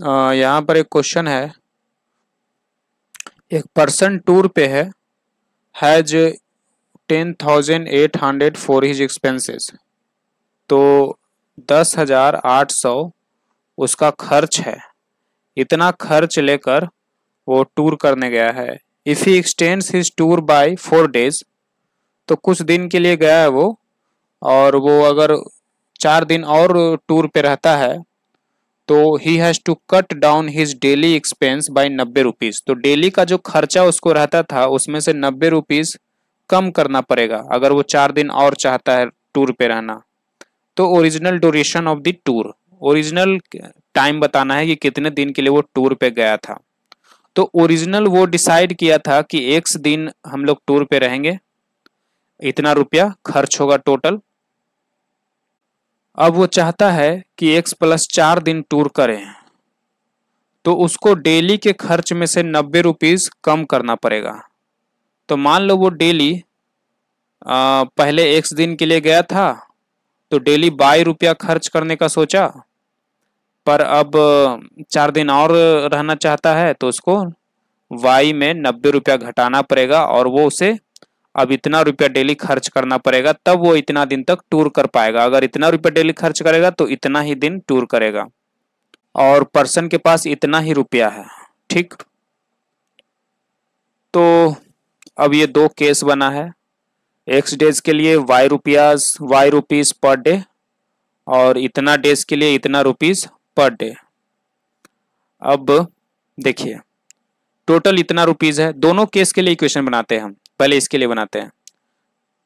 यहाँ पर एक क्वेश्चन है। एक पर्सन टूर पे है, हैज 10,800 फॉर हिज एक्सपेंसेस। तो 10,800 उसका खर्च है। इतना खर्च लेकर वो टूर करने गया है। If he extends his tour by 4 days, तो कुछ दिन के लिए गया है वो, और वो अगर 4 दिन और टूर पे रहता है तो he has to cut down his daily expense by 90 rupees. तो डेली का जो खर्चा उसको रहता था उसमें से 90 रुपीज कम करना पड़ेगा अगर वो 4 दिन और चाहता है टूर पे रहना। तो original duration of the tour, original time बताना है कि कितने दिन के लिए वो टूर पे गया था। तो ओरिजिनल वो डिसाइड किया था कि x दिन हम लोग टूर पे रहेंगे, इतना रुपया खर्च होगा टोटल। अब वो चाहता है कि x + 4 दिन टूर करें, तो उसको डेली के खर्च में से 90 रुपीज कम करना पड़ेगा। तो मान लो वो डेली पहले x दिन के लिए गया था तो डेली 22 रुपया खर्च करने का सोचा, पर अब 4 दिन और रहना चाहता है तो उसको y में 90 रुपया घटाना पड़ेगा और वो उसे अब इतना रुपया डेली खर्च करना पड़ेगा, तब वो इतना दिन तक टूर कर पाएगा। अगर इतना रुपया डेली खर्च करेगा तो इतना ही दिन टूर करेगा, और पर्सन के पास इतना ही रुपया है। ठीक, तो अब ये दो केस बना है। x डेज के लिए y रुपीज पर डे, और इतना डेज के लिए इतना रुपीज पर डे। अब देखिए टोटल इतना रुपीज है। दोनों केस के लिए इक्वेशन बनाते हैं हम, पहले इसके लिए बनाते हैं।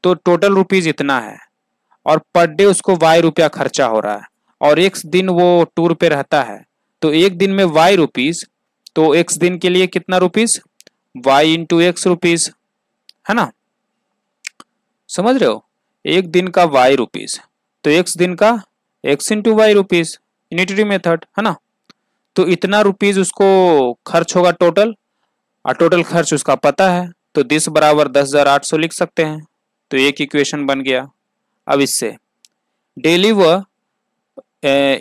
तो टोटल रुपीज इतना है और पर डे उसको y रुपया खर्चा हो रहा है, और x दिन वो टूर पे रहता है। तो एक दिन में y रुपीज, तो x दिन के लिए कितना rupees, y into x rupees, है ना। समझ रहे हो, एक दिन का y रुपीज तो x दिन का x into y rupees, unitary method, है ना। तो इतना रुपीज उसको खर्च होगा टोटल, और टोटल खर्च उसका पता है, तो दिस बराबर 10,800 लिख सकते हैं। तो एक इक्वेशन बन गया। अब इससे डेली वह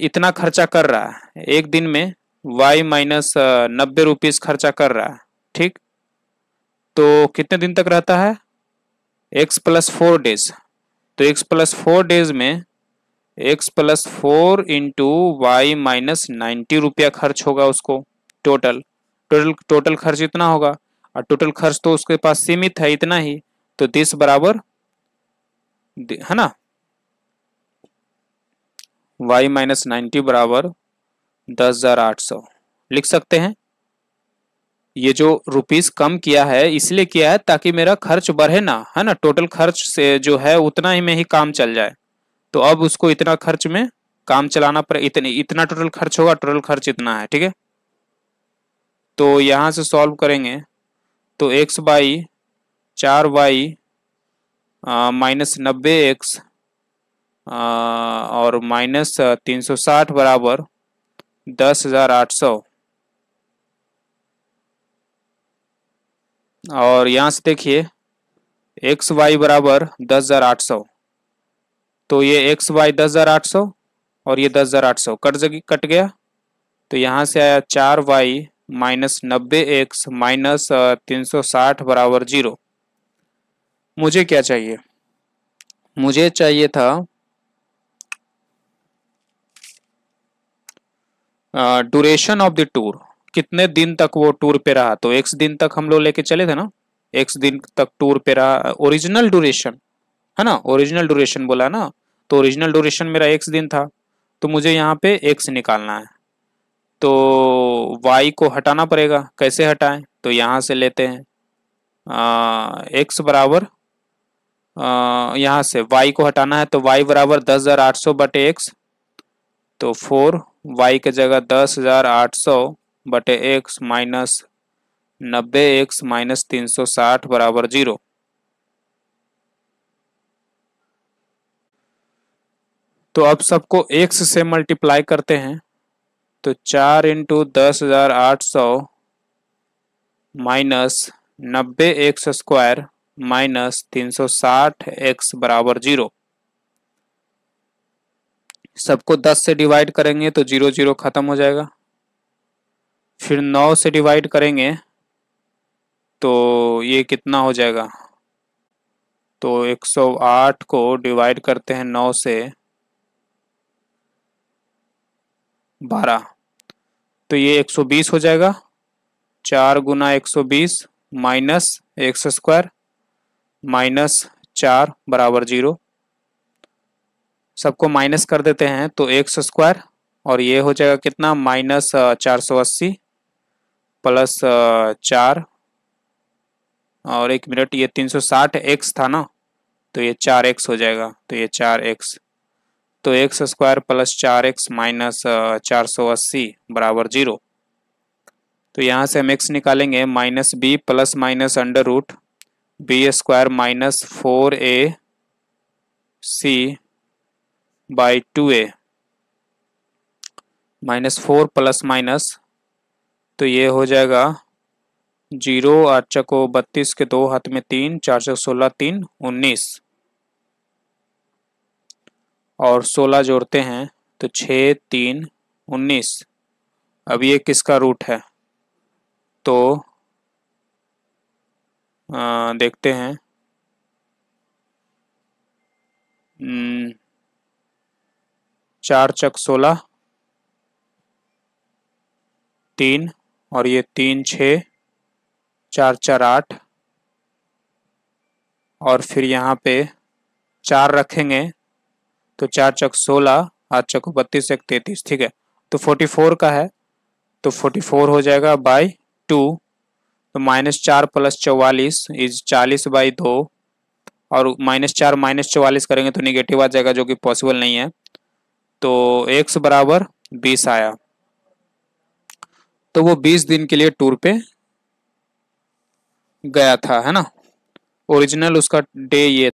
इतना खर्चा कर रहा है, एक दिन में y माइनस 90 रुपीज खर्चा कर रहा है। ठीक, तो कितने दिन तक रहता है, x + 4 डेज। तो x + 4 डेज में x + 4 इंटू वाई माइनस 90 रुपया खर्च होगा उसको। टोटल खर्च इतना होगा, और टोटल खर्च तो उसके पास सीमित है, इतना ही। तो दिस बराबर, है ना, y माइनस 90 बराबर 10,800 लिख सकते हैं। ये जो रुपीस कम किया है इसलिए किया है ताकि मेरा खर्च बढ़े ना, है ना। टोटल खर्च से जो है उतना ही में ही काम चल जाए। तो अब उसको इतना खर्च में काम चलाना पड़े, इतना टोटल खर्च होगा, टोटल खर्च इतना है। ठीक है, तो यहां से सॉल्व करेंगे तो x by 4y minus 90x और माइनस 360 बराबर 10,800। और यहां से देखिए एक्स वाई बराबर 10,800, तो ये एक्स वाई 10,800 और ये 10,800 कट गया। तो यहाँ से आया 4y माइनस 90x माइनस 360 बराबर 0। मुझे क्या चाहिए, मुझे चाहिए था ड्यूरेशन ऑफ द टूर, कितने दिन तक वो टूर पे रहा। तो x दिन तक हम लोग लेके चले थे ना, x दिन तक टूर पे रहा, ओरिजिनल ड्यूरेशन, है ना, ओरिजिनल ड्यूरेशन बोला ना। तो ओरिजिनल ड्यूरेशन मेरा x दिन था, तो मुझे यहाँ पे x निकालना है। तो y को हटाना पड़ेगा, कैसे हटाएं, तो यहाँ से लेते हैं x बराबर, यहाँ से y को हटाना है तो y बराबर 10,800 बटे x। तो 4 y के जगह 10,800 बटे x माइनस 90x माइनस 360 बराबर 0। तो अब सबको x से मल्टीप्लाई करते हैं, तो 4 into 10,800 minus 90x square minus 360x बराबर 0। सबको 10 से डिवाइड करेंगे तो 0 0 खत्म हो जाएगा। फिर 9 से डिवाइड करेंगे तो ये कितना हो जाएगा, तो 108 को डिवाइड करते हैं 9 से 12, तो ये 120 हो जाएगा। 4 गुना 120 माइनस एक्स स्क्वायर माइनस 4 बराबर 0। सबको माइनस कर देते हैं तो एक्स स्क्वायर, और ये हो जाएगा कितना, माइनस 480 प्लस 4, और 1 मिनट, ये 360 एक्स था ना, तो ये 4x हो जाएगा, तो ये 4x, तो x square plus 4x minus 480 बराबर 0। तो यहाँ से हम x निकालेंगे, minus b plus minus under root b square minus 4ac by 2a minus 4 plus minus, तो ये हो जाएगा 0, 8 चको 32 के 2 हाथ में 3, 4 चको 16, 3 19, और 16 जोड़ते हैं तो 6 3 19। अब ये किसका रूट है, तो देखते हैं। 4 चक 16, 3, और ये 3 6, 4 4 8, और फिर यहाँ पे 4 रखेंगे तो 4 चक 16, 8 चक 32, 1 33, ठीक है। तो 44 का है, तो 44 हो जाएगा बाई 2, तो -4 प्लस 44 इज 40 बाई 2, और -4 -44 करेंगे तो निगेटिव आ जाएगा, जो कि पॉसिबल नहीं है। तो x बराबर 20 आया। तो वो 20 दिन के लिए टूर पे गया था, है ना। ओरिजिनल उसका डे ये